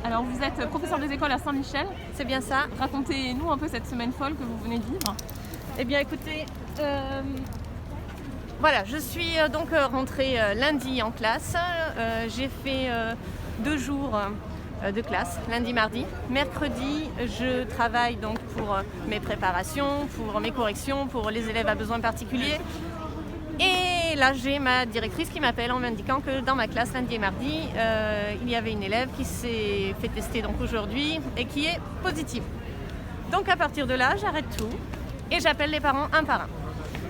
Alors vous êtes professeur des écoles à Saint-Michel. C'est bien ça. Racontez-nous un peu cette semaine folle que vous venez de vivre. Eh bien écoutez, voilà, je suis donc rentrée lundi en classe. J'ai fait 2 jours de classe, lundi, mardi. Mercredi, je travaille donc pour mes préparations, pour mes corrections, pour les élèves à besoins particuliers. Et là, j'ai ma directrice qui m'appelle en m'indiquant que dans ma classe, lundi et mardi, il y avait une élève qui s'est fait tester donc aujourd'hui et qui est positive. Donc à partir de là, j'arrête tout et j'appelle les parents un par un.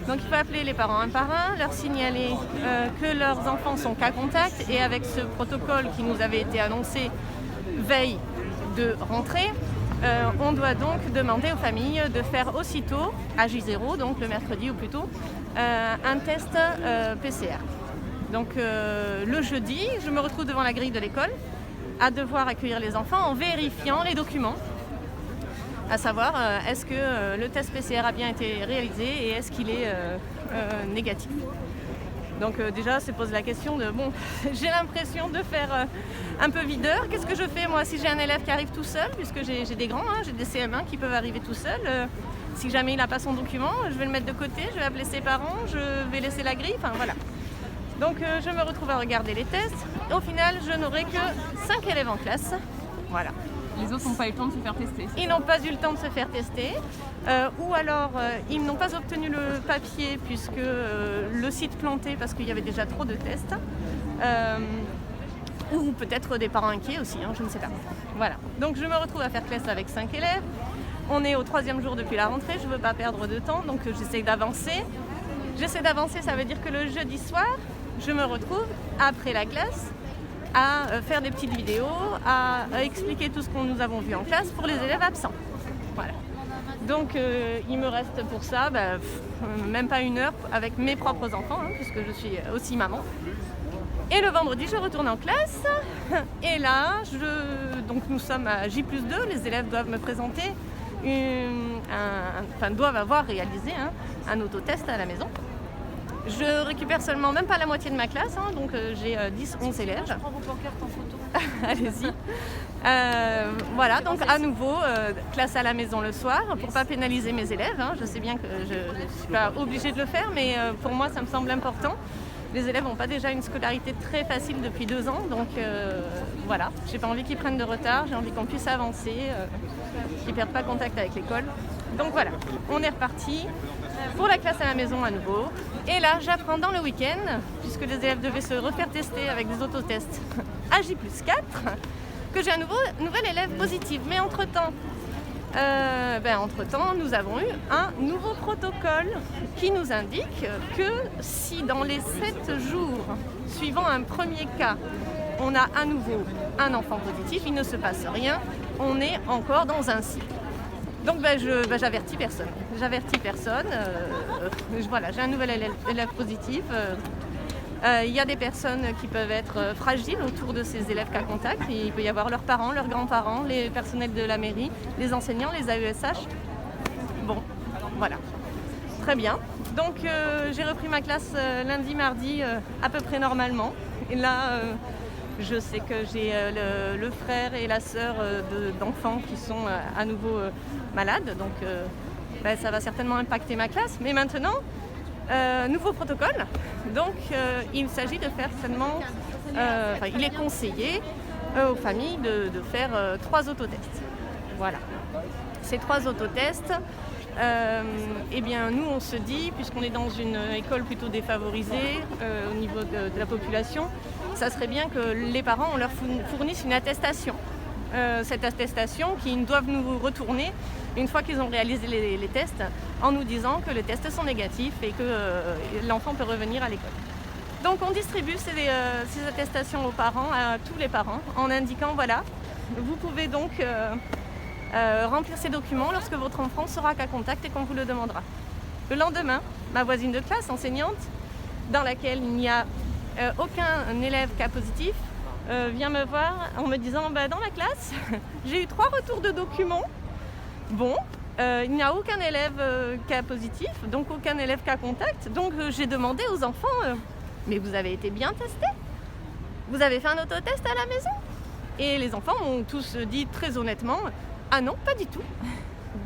Donc il faut appeler les parents un par un, leur signaler que leurs enfants sont cas contact, et avec ce protocole qui nous avait été annoncé veille de rentrée, on doit donc demander aux familles de faire aussitôt, à J0, donc le mercredi ou plus tôt, un test PCR. Donc le jeudi, je me retrouve devant la grille de l'école à devoir accueillir les enfants en vérifiant les documents, à savoir est-ce que le test PCR a bien été réalisé et est-ce qu'il est négatif. Donc déjà, se pose la question de, bon, j'ai l'impression de faire un peu videur. Qu'est-ce que je fais moi si j'ai un élève qui arrive tout seul, puisque j'ai des grands, j'ai des CM1 qui peuvent arriver tout seuls. Si jamais il n'a pas son document, je vais le mettre de côté, je vais appeler ses parents, je vais laisser la grille, enfin voilà. Donc je me retrouve à regarder les tests. Au final, je n'aurai que 5 élèves en classe. Voilà. Les autres n'ont pas eu le temps de se faire tester. Ils n'ont pas eu le temps de se faire tester, ou alors ils n'ont pas obtenu le papier puisque le site planté parce qu'il y avait déjà trop de tests, ou peut-être des parents inquiets aussi, je ne sais pas. Voilà. Donc je me retrouve à faire classe avec 5 élèves. On est au 3e jour depuis la rentrée, je ne veux pas perdre de temps, donc j'essaie d'avancer. Ça veut dire que le jeudi soir, je me retrouve après la classe à faire des petites vidéos, à expliquer tout ce que nous avons vu en classe pour les élèves absents. Voilà. Donc il me reste pour ça même pas 1 heure avec mes propres enfants, puisque je suis aussi maman. Et le vendredi, je retourne en classe. Et là, donc nous sommes à J+2, les élèves doivent me présenter, doivent avoir réalisé un autotest à la maison. Je récupère seulement même pas la moitié de ma classe, donc j'ai 10-11 élèves. Je prends vos pancartes en photo. Allez-y. Voilà, donc à nouveau, classe à la maison le soir, pour pas pénaliser mes élèves. Je sais bien que je ne suis pas obligée de le faire, mais pour moi ça me semble important. Les élèves n'ont pas déjà une scolarité très facile depuis 2 ans, donc voilà. J'ai pas envie qu'ils prennent de retard, j'ai envie qu'on puisse avancer, qu'ils perdent pas contact avec l'école. Donc voilà, on est reparti pour la classe à la maison à nouveau. Et là, j'apprends dans le week-end, puisque les élèves devaient se refaire tester avec des autotests à J+4, que j'ai un nouvel élève positif. Mais entre-temps, nous avons eu un nouveau protocole qui nous indique que si dans les 7 jours suivant un premier cas, on a à nouveau un enfant positif, il ne se passe rien, on est encore dans un cycle. Donc j'avertis personne. Voilà, j'ai un nouvel élève positif. Il y a des personnes qui peuvent être fragiles autour de ces élèves cas contact. Il peut y avoir leurs parents, leurs grands-parents, les personnels de la mairie, les enseignants, les AESH. Bon, voilà. Très bien. Donc j'ai repris ma classe lundi, mardi à peu près normalement. Et là, je sais que j'ai le frère et la sœur d'enfants qui sont à nouveau malades. Donc ça va certainement impacter ma classe. Mais maintenant, nouveau protocole. Donc il s'agit de faire seulement... il est conseillé aux familles de faire 3 autotests. Voilà. Ces 3 autotests, eh bien nous on se dit, puisqu'on est dans une école plutôt défavorisée au niveau de la population, ça serait bien que les parents, on leur fournisse une attestation. Cette attestation qu'ils doivent nous retourner une fois qu'ils ont réalisé les tests, en nous disant que les tests sont négatifs et que l'enfant peut revenir à l'école. Donc on distribue ces attestations aux parents, à tous les parents, en indiquant voilà, vous pouvez donc remplir ces documents lorsque votre enfant sera cas contact et qu'on vous le demandera. Le lendemain, ma voisine de classe, enseignante, dans laquelle il n'y a aucun élève cas positif, vient me voir en me disant dans la classe, j'ai eu 3 retours de documents. Bon, il n'y a aucun élève cas positif, donc aucun élève cas contact. Donc j'ai demandé aux enfants, mais vous avez été bien testés? Vous avez fait un autotest à la maison? Et les enfants m'ont tous dit très honnêtement « Ah non, pas du tout !»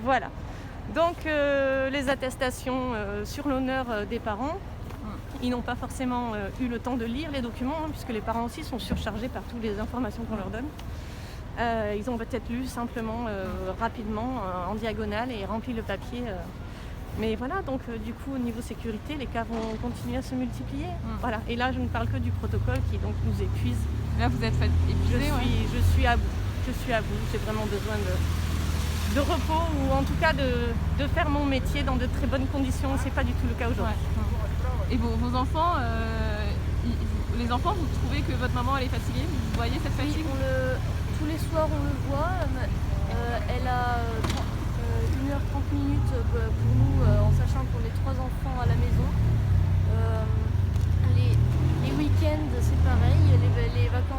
Voilà. Donc les attestations sur l'honneur des parents, ils n'ont pas forcément eu le temps de lire les documents, puisque les parents aussi sont surchargés par toutes les informations qu'on leur donne. Ils ont peut-être lu simplement rapidement en diagonale et rempli le papier. Mais voilà, donc du coup au niveau sécurité, les cas vont continuer à se multiplier. Voilà. Et là je ne parle que du protocole qui donc nous épuise. Là, vous êtes fait épuisé, Je suis à bout. Je suis à bout. J'ai vraiment besoin de repos ou en tout cas de faire mon métier dans de très bonnes conditions. C'est pas du tout le cas aujourd'hui. Et vos enfants, les enfants, vous trouvez que votre maman elle est fatiguée? Vous voyez cette fatigue? Tous les soirs on le voit. Elle a 1h30 pour nous, en sachant qu'on est 3 enfants à la maison. Les week-ends c'est pareil, les vacances